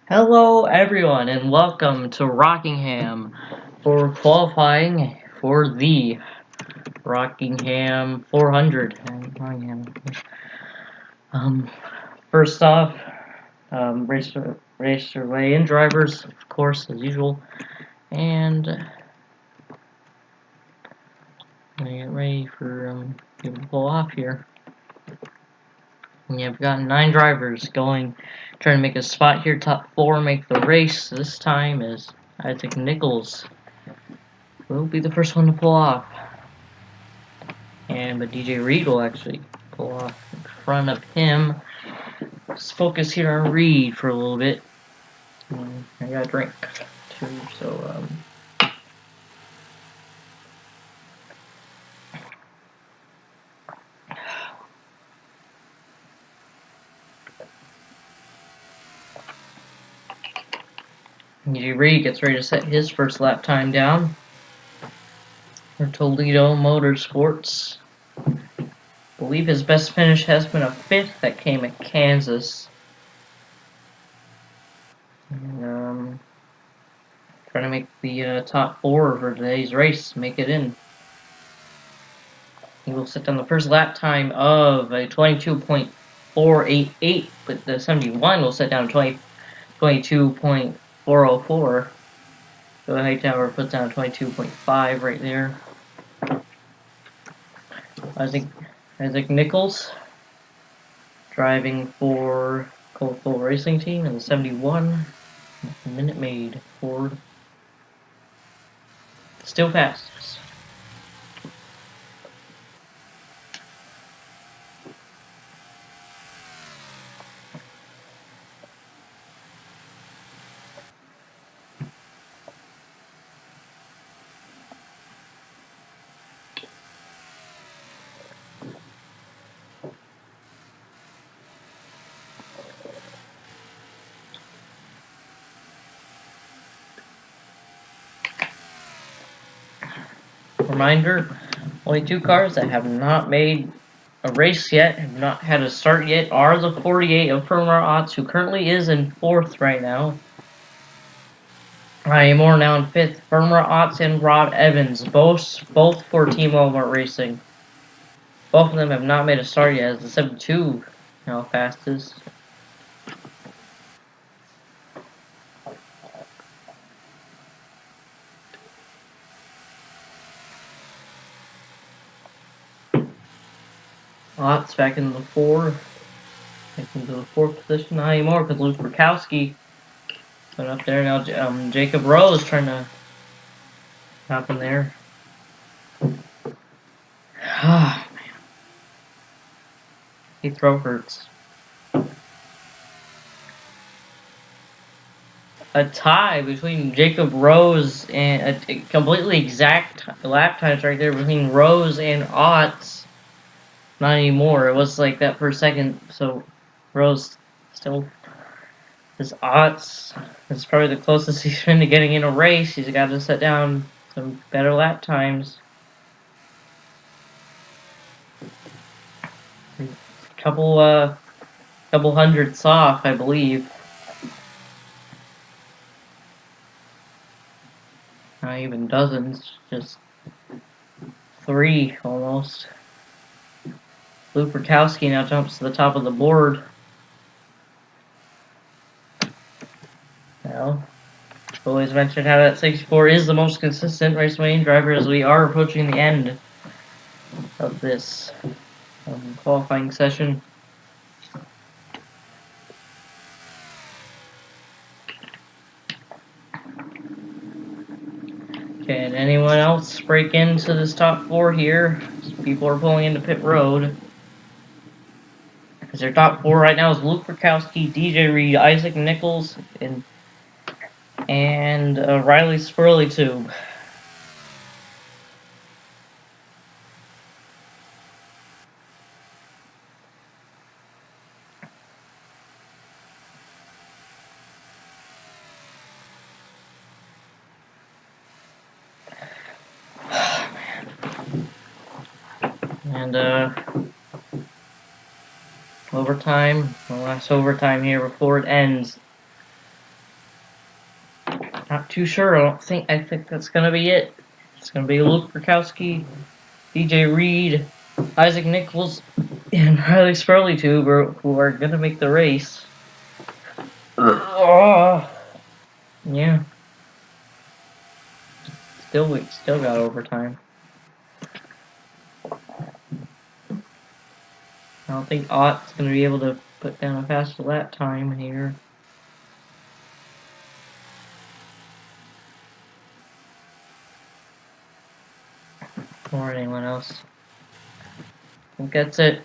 Hello, everyone, and welcome to Rockingham for qualifying for the Rockingham 400. Um, First off, race your way in, drivers, of course, as usual, and get ready for people to pull off here. And you've got 9 drivers trying to make a spot here, top 4, make the race. This time is Isaac Nichols. Will be the first one to pull off. But DJ Reed will actually pull off in front of him. Let's focus here on Reed for a little bit. I got a drink too, so DJ Reed gets ready to set his first lap time down for Toledo Motorsports. I believe his best finish has been a 5th that came at Kansas. And, trying to make the top 4 for today's race, make it in. He will set down the first lap time of a 22.488, but the 71 will set down 22.404. So the Hightower puts down 22.5 right there. Isaac Nichols driving for Coca-Cola Racing Team in the 71. Minute Maid Ford. Still fastest. Reminder, only 2 cars that have not made a race yet, have not had a start yet, are the 48 of Firmware Otts, who currently is in 4th right now. Ryan Moore now in 5th. Firmware Otts and Rob Evans, both for Team Walmart Racing. Both of them have not made a start yet, as the 72 now fastest. Otts back into the 4. Back into the 4th position. Not anymore, because Luke Rakowski went up there. Now Jacob Rose trying to hop in there. Ah, man. His throat hurts. A tie between Jacob Rose and a completely exact lap times right there between Rose and Otts. Not anymore. It was like that for a second. So Rose still, his Otts is probably the closest he's been to getting in a race. He's got to set down some better lap times. Couple hundredths off, I believe. Not even dozens, just 3 almost. Luke Rakowski now jumps to the top of the board. Now, always mentioned how that 64 is the most consistent raceway driver as we are approaching the end of this qualifying session. Can anyone else break into this top 4 here? People are pulling into pit road. Because their top 4 right now is Luke Rakowski, DJ Reed, Isaac Nichols, and Riley Swirly Tube. And overtime, the last overtime here before it ends. Not too sure. I think that's gonna be it. It's gonna be Luke Rakowski, DJ Reed, Isaac Nichols, and Riley Spurley who are gonna make the race. Yeah. We still got overtime. I don't think Ott's gonna be able to put down a faster lap time here. Or anyone else. I think that's it.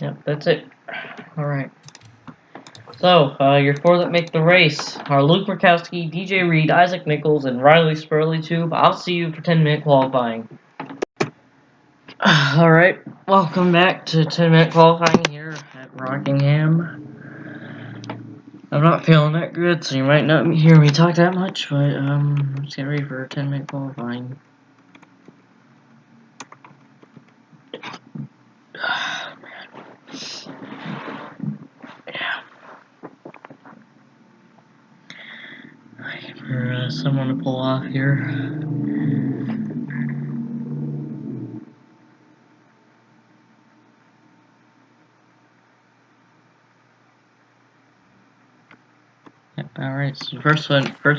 Yep, that's it. Alright. So, your four that make the race are Luke Rakowski, DJ Reed, Isaac Nichols, and Riley Spurley. I'll see you for 10-minute qualifying. Alright, welcome back to 10-minute qualifying here at Rockingham. I'm not feeling that good, so you might not hear me talk that much, but let's get ready for 10-minute qualifying. For someone to pull off here. Yep, alright, so first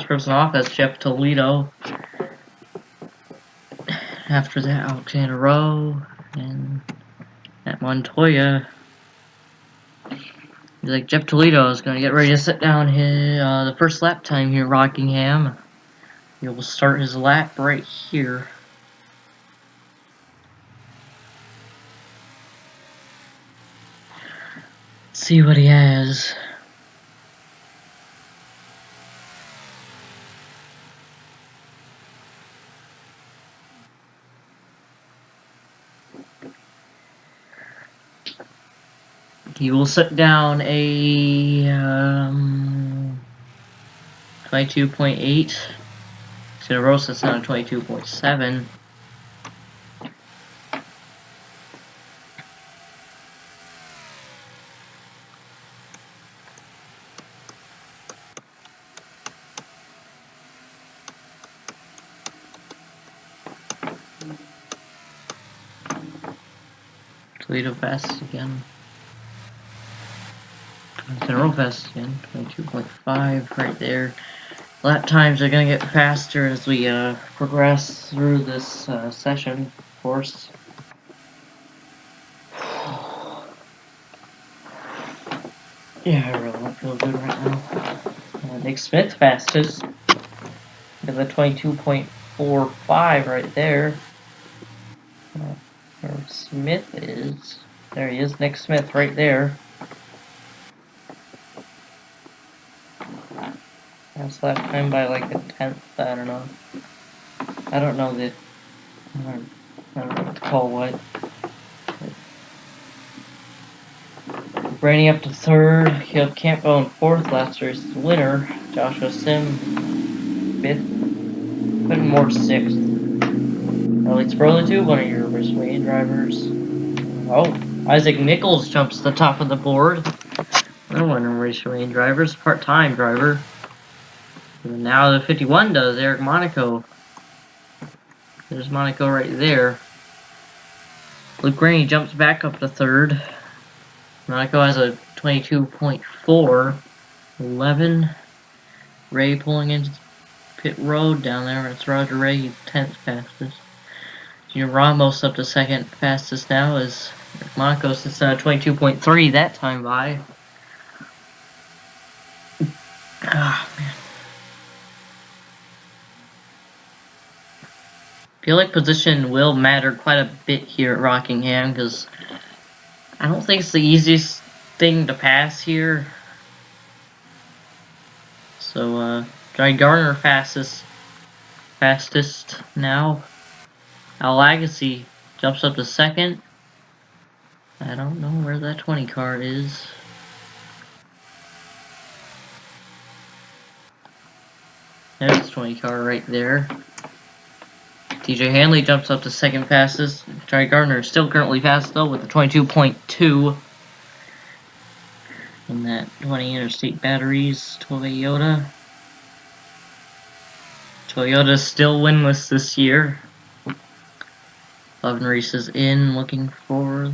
person off, that's Jeff Toledo. After that, Alexander Rowe, and at Montoya. Like Jeff Toledo is going to get ready to sit down his, the first lap time here at Rockingham. He will start his lap right here. Let's see what he has. He will sit down a 22.8. So Rose sits down a 22.7. Toledo fast again. NROL fast again. 22.5 right there. Lap times are going to get faster as we progress through this session, of course. Yeah, I really don't feel good right now. Nick Smith fastest. Got the 22.45 right there. Where Smith is. There he is, Nick Smith right there. That's lap time by like a tenth, I don't know. I don't know what to call what. Brady up to third, Caleb Campbell in fourth, last race winner. Joshua Sim, fifth, Quentin Moore sixth. Alex Burley, one of your Raceway drivers. Oh, Isaac Nichols jumps to the top of the board. Another one of Raceway drivers, part-time driver. And now the 51 does, Eric Monaco. There's Monaco right there. Luke Graney jumps back up to third. Monaco has a 22.4. 11. Ray pulling into pit road down there. It's Roger Ray, 10th fastest. Junior Ramos up to second fastest now as Monaco sits at 22.3 that time by. Ah, man. I feel like position will matter quite a bit here at Rockingham because I don't think it's the easiest thing to pass here. So, Johnny Garner fastest now. Al Agassi jumps up to second. I don't know where that 20 car is. There's the 20 car right there. TJ Hanley jumps up to second fastest. Johnny Gardner is still currently fast though with the 22.2. in that 20 interstate batteries, Toyota. Toyota's still winless this year. 11 races in, looking for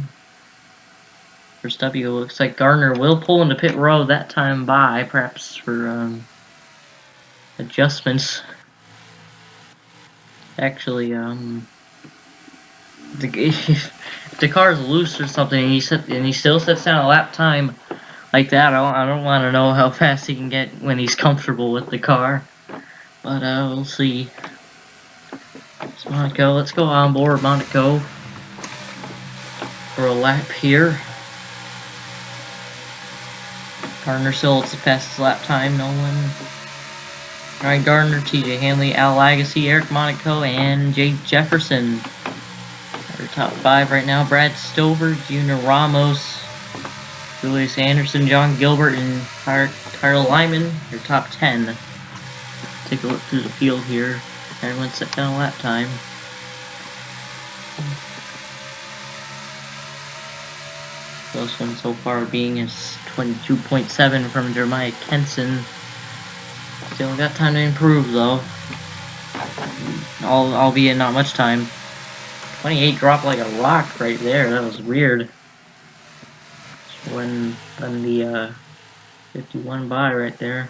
first W. Looks like Gardner will pull into pit road that time by, perhaps for adjustments. Actually, the car's loose or something, and he still sets down a lap time like that. I don't want to know how fast he can get when he's comfortable with the car, but we'll see. So Monaco, let's go on board Monaco for a lap here. Gardner still holds the fastest lap time. No one. Ryan Gardner, TJ Hanley, Al Lagasse, Eric Monaco, and Jake Jefferson. Our top 5 right now. Brad Stover, Junior Ramos, Julius Anderson, John Gilbert, and Kyle Lyman. Your top 10. Take a look through the field here. Everyone set down a lap time. Close one so far being is 22.7 from Jeremiah Kenson. Still got time to improve though. Albeit not much time. 28 dropped like a rock right there. That was weird. When the 51 by right there.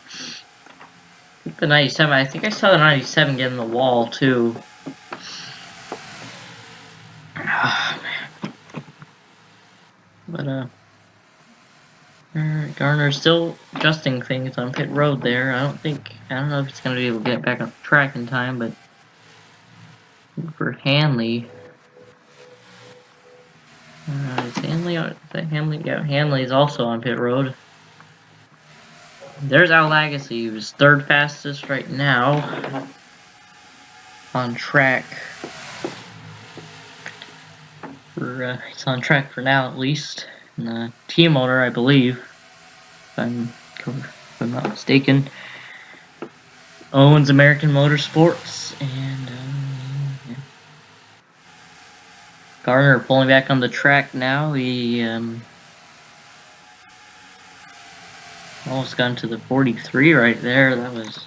I think the 97. I think I saw the 97 get in the wall too. But Garner's still adjusting things on pit road there. I don't know if he's gonna be able to get back on track in time, but for Hanley. Is Hanley on? Is that Hanley? Yeah, Hanley is also on pit road. There's Al Lagasse, who's third fastest right now on track. He's on track for now, at least. And the team owner, I believe, if I'm not mistaken, owns American Motorsports, and yeah. Garner pulling back on the track now. He almost got into the 43 right there. That was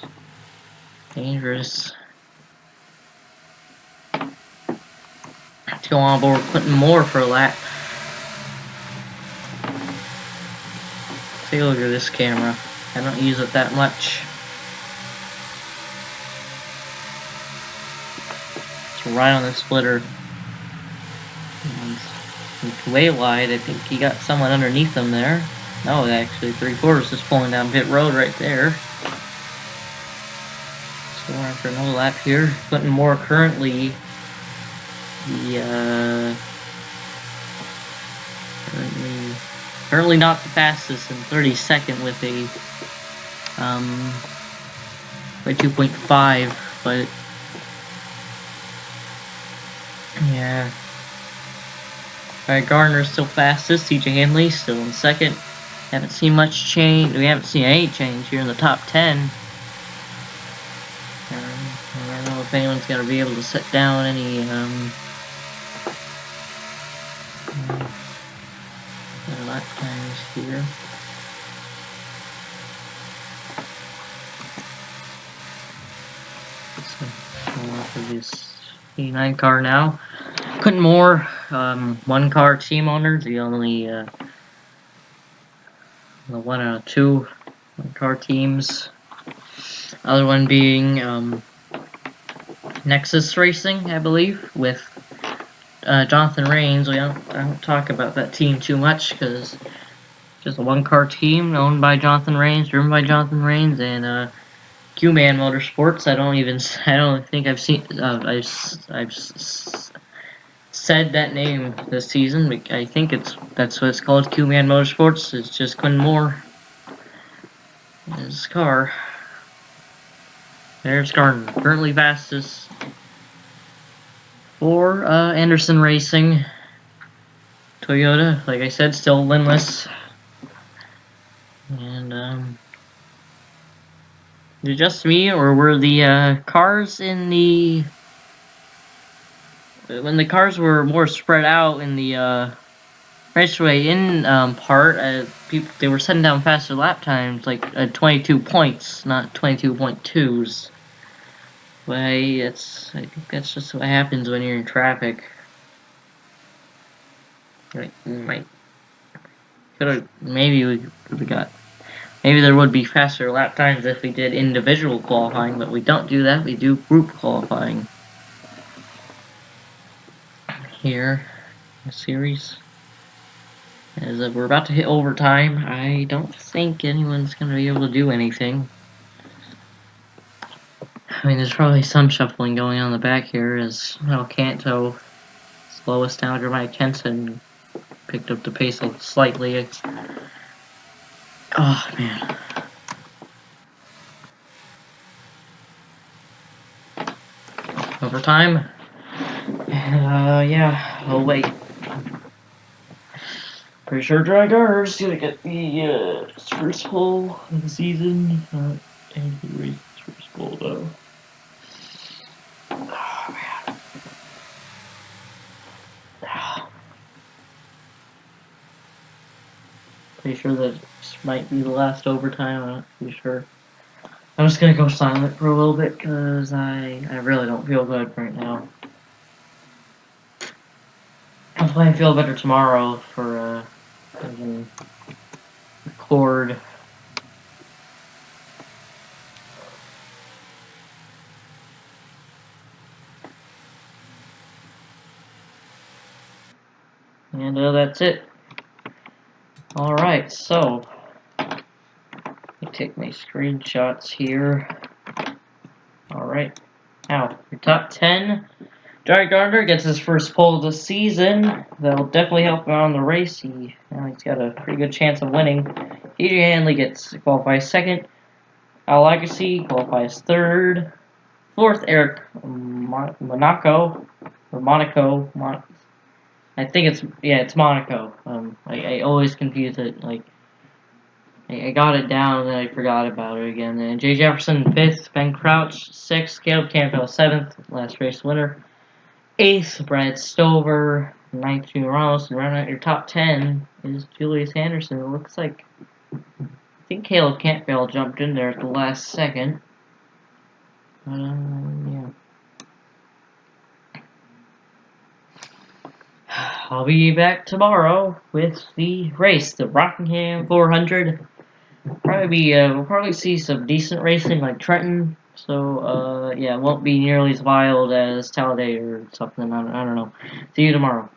dangerous. Let's go on board Clinton Moore for a lap. Take a look at this camera. I don't use it that much. It's right on the splitter. It's way wide. I think he got someone underneath him there. No, actually, 3/4 is pulling down pit road right there. So we're for another lap here. Clinton Moore currently currently not the fastest in 32nd with a by 2.5, but yeah. Alright, Gardner's still fastest. TJ Hanley still in second. Haven't seen much change. We haven't seen any change here in the top 10. I don't know if anyone's gonna be able to set down any lap times here. So go off of this 89 car now. Clinton Moore, one car team owner, the only the 1 out of 2 car teams. Other one being Nexus Racing, I believe, with Jonathan Rains. I don't talk about that team too much because it's just a one-car team owned by Jonathan Rains, driven by Jonathan Rains, and Q-Man Motorsports. I don't think I've seen. I've said that name this season. I think that's what it's called. Q-Man Motorsports. It's just Clinton Moore. His car. There's Gardner, currently fastest for Anderson Racing. Toyota, like I said, still winless. And is it just me, or were the cars in the when the cars were more spread out in the Raceway in part, people they were setting down faster lap times, like 22 points, not 22.2s. But I think that's just what happens when you're in traffic. Like, maybe we got, maybe there would be faster lap times if we did individual qualifying, but we don't do that. We do group qualifying here in the series. As we're about to hit overtime, I don't think anyone's going to be able to do anything. I mean, there's probably some shuffling going on in the back here as Canto slowest down. Jeremiah Kenson picked up the pace slightly. Oh, man. Overtime? Yeah, I'll wait. Pretty sure Dry Garter's gonna get the first pole of the season. Not anything first pole, though. Oh, man. Pretty sure that this might be the last overtime. I'm not pretty sure. I'm just gonna go silent for a little bit because I really don't feel good right now. Hopefully I feel better tomorrow for I can record. And that's it. Alright, so let me take my screenshots here. Alright, now your top 10. Dry Gardner gets his first pole of the season. That'll definitely help him out in the race. He's got a pretty good chance of winning. DJ Hanley qualifies second. Al Legacy qualifies third. Fourth, Eric Monaco. I think it's Monaco. I always confuse it. Like, I got it down and then I forgot about it again. And Jay Jefferson fifth, Ben Crouch sixth, Caleb Campbell seventh, last race winner. Eighth, Brad Stover. Ninth, Junior Ramos. And rounding out your top 10 is Julius Anderson. It looks like, I think Caleb Campbell jumped in there at the last second. Yeah. I'll be back tomorrow with the race, the Rockingham 400. We'll probably see some decent racing like Trenton. So, yeah, it won't be nearly as wild as Talladega or something. I don't know. See you tomorrow.